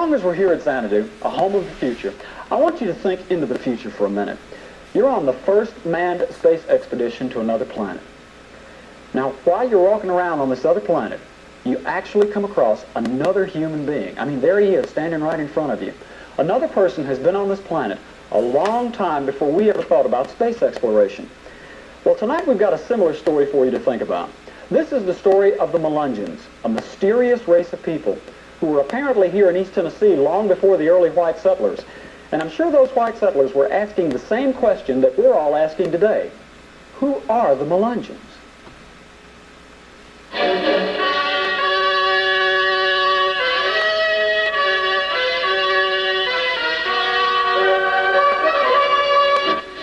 long as we're here at Xanadu, a home of the future, I want you to think into the future for a minute. You're on the first manned space expedition to another planet. Now, while you're walking around on this other planet, you actually come across another human being. I mean, there he is, standing right in front of you. Another person has been on this planet a long time before we ever thought about space exploration. Well, tonight we've got a similar story for you to think about. This is the story of the Melungeons, a mysterious race of people who were apparently here in East Tennessee long before the early white settlers. And I'm sure those white settlers were asking the same question that we're all asking today. Who are the Melungeons?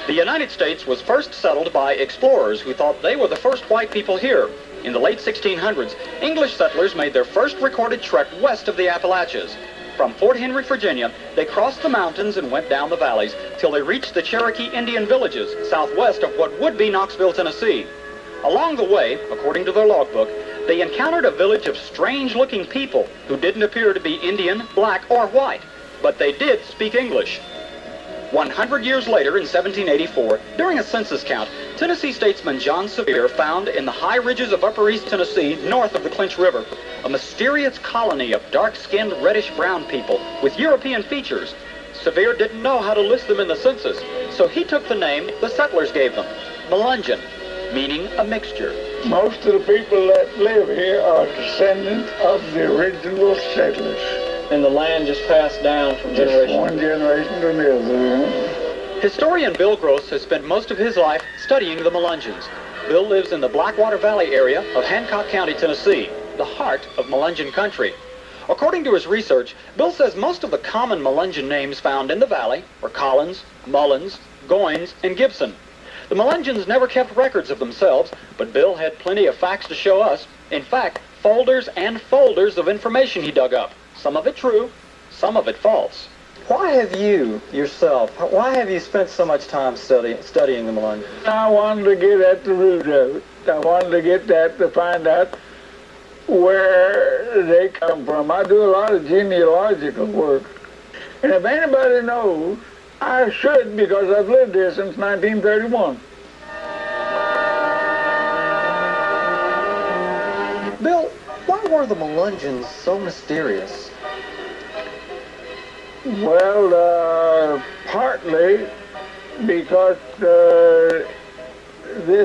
The United States was first settled by explorers who thought they were the first white people here. In the late 1600s, English settlers made their first recorded trek west of the Appalachias. From Fort Henry, Virginia, they crossed the mountains and went down the valleys till they reached the Cherokee Indian villages southwest of what would be Knoxville, Tennessee. Along the way, according to their logbook, they encountered a village of strange-looking people who didn't appear to be Indian, black, or white, but they did speak English. 100 years later, in 1784, during a census count, Tennessee statesman John Sevier found in the high ridges of Upper East Tennessee, north of the Clinch River, a mysterious colony of dark-skinned reddish-brown people with European features. Sevier didn't know how to list them in the census, so he took the name the settlers gave them, Melungeon, meaning a mixture. Most of the people that live here are descendants of the original settlers. And the land just passed down from generation to one generation to the other. Historian Bill Gross has spent most of his life studying the Melungeons. Bill lives in the Blackwater Valley area of Hancock County, Tennessee, the heart of Melungeon country. According to his research, Bill says most of the common Melungeon names found in the valley are Collins, Mullins, Goins, and Gibson. The Melungeons never kept records of themselves, but Bill had plenty of facts to show us. In fact, folders and folders of information he dug up. Some of it true, some of it false. Why have you, yourself, why have you spent so much time studying the Melungeons? I wanted to get at the root of it. I wanted to get that to find out where they come from. I do a lot of genealogical work. And if anybody knows, I should, because I've lived here since 1931. Bill, why were the Melungeons so mysterious? Well, partly because this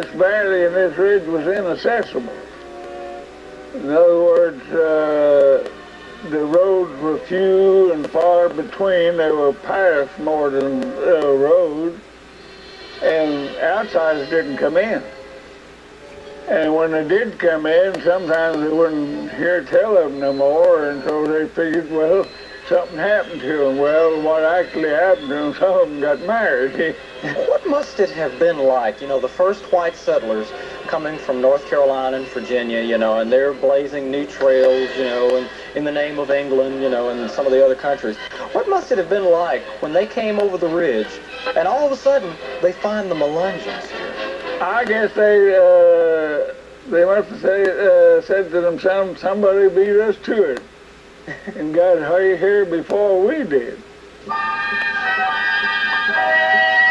valley and this ridge was inaccessible. In other words, the roads were few and far between. They were paths more than roads, and outsiders didn't come in. And when they did come in, sometimes they wouldn't hear tell of them no more, and so they figured, well, something happened to them. Well, what actually happened to them, some of them got married. What must it have been like, the first white settlers coming from North Carolina and Virginia, and they're blazing new trails, and in the name of England, and some of the other countries. What must it have been like when they came over the ridge and all of a sudden they find the Melungeons here? I guess they must have said to themselves, somebody beat us to it and got here before we did.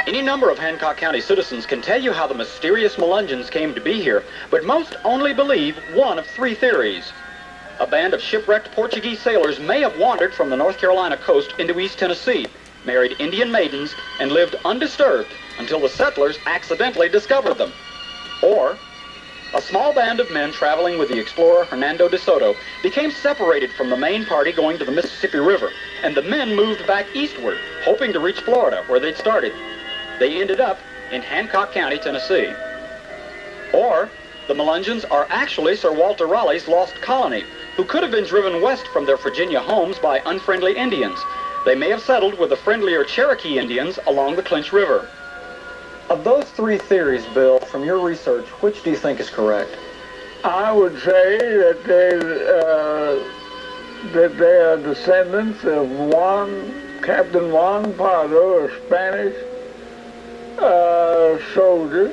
Any number of Hancock County citizens can tell you how the mysterious Melungeons came to be here, but most only believe one of three theories. A band of shipwrecked Portuguese sailors may have wandered from the North Carolina coast into East Tennessee, married Indian maidens, and lived undisturbed until the settlers accidentally discovered them. Or a small band of men traveling with the explorer Hernando de Soto became separated from the main party going to the Mississippi River, and the men moved back eastward, hoping to reach Florida, where they'd started. They ended up in Hancock County, Tennessee. Or the Melungeons are actually Sir Walter Raleigh's lost colony, who could have been driven west from their Virginia homes by unfriendly Indians. They may have settled with the friendlier Cherokee Indians along the Clinch River. Of those three theories, Bill, from your research, which do you think is correct? I would say that they are descendants of Captain Juan Pardo, a Spanish soldier,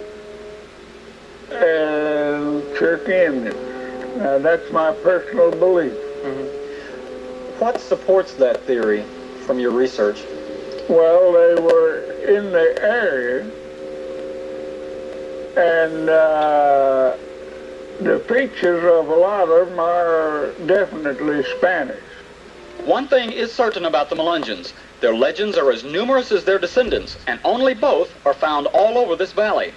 and Cherokee Indians. Now, that's my personal belief. Mm-hmm. What supports that theory from your research? Well, they were in the area, and the features of a lot of them are definitely Spanish. One thing is certain about the Melungeons. Their legends are as numerous as their descendants, and only both are found all over this valley.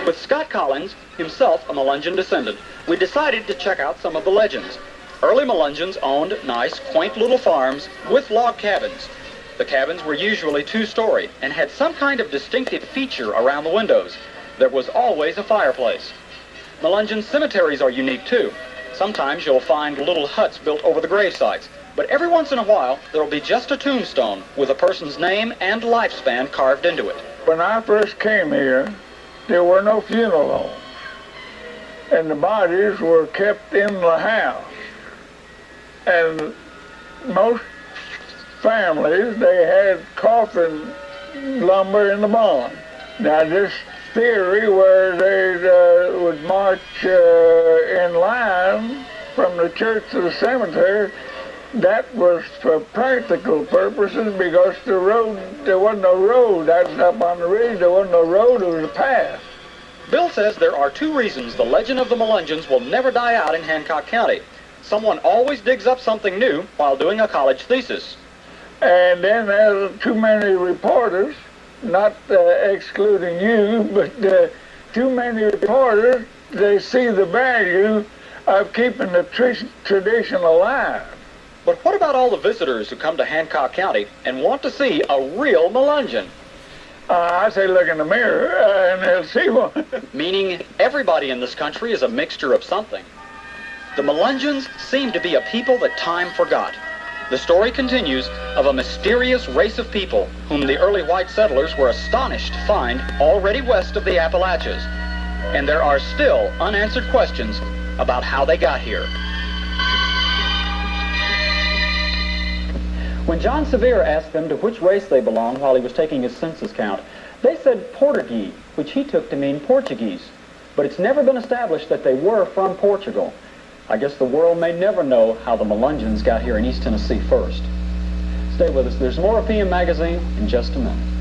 With Scott Collins, himself a Melungeon descendant, we decided to check out some of the legends. Early Melungeons owned nice, quaint little farms with log cabins. The cabins were usually two-story and had some kind of distinctive feature around the windows. There was always a fireplace. Melungeon cemeteries are unique too. Sometimes you'll find little huts built over the grave sites, but every once in a while there'll be just a tombstone with a person's name and lifespan carved into it. When I first came here, there were no funeral homes, and the bodies were kept in the house. And most families, they had coffin lumber in the barn. Now this theory where they would march in line from the church to the cemetery, that was for practical purposes because the road, there wasn't no road. That was up on the ridge, there wasn't no road, it was a path. Bill says there are two reasons the legend of the Melungeons will never die out in Hancock County. Someone always digs up something new while doing a college thesis. And then there's too many reporters, not excluding you, but too many reporters, they see the value of keeping the tradition alive. But what about all the visitors who come to Hancock County and want to see a real Melungeon? I say look in the mirror and they'll see one. Meaning everybody in this country is a mixture of something. The Melungeons seem to be a people that time forgot. The story continues of a mysterious race of people whom the early white settlers were astonished to find already west of the Appalachias. And there are still unanswered questions about how they got here. When John Sevier asked them to which race they belonged while he was taking his census count, they said Portuguese, which he took to mean Portuguese. But it's never been established that they were from Portugal. I guess the world may never know how the Melungeons got here in East Tennessee first. Stay with us. There's more of PM Magazine in just a minute.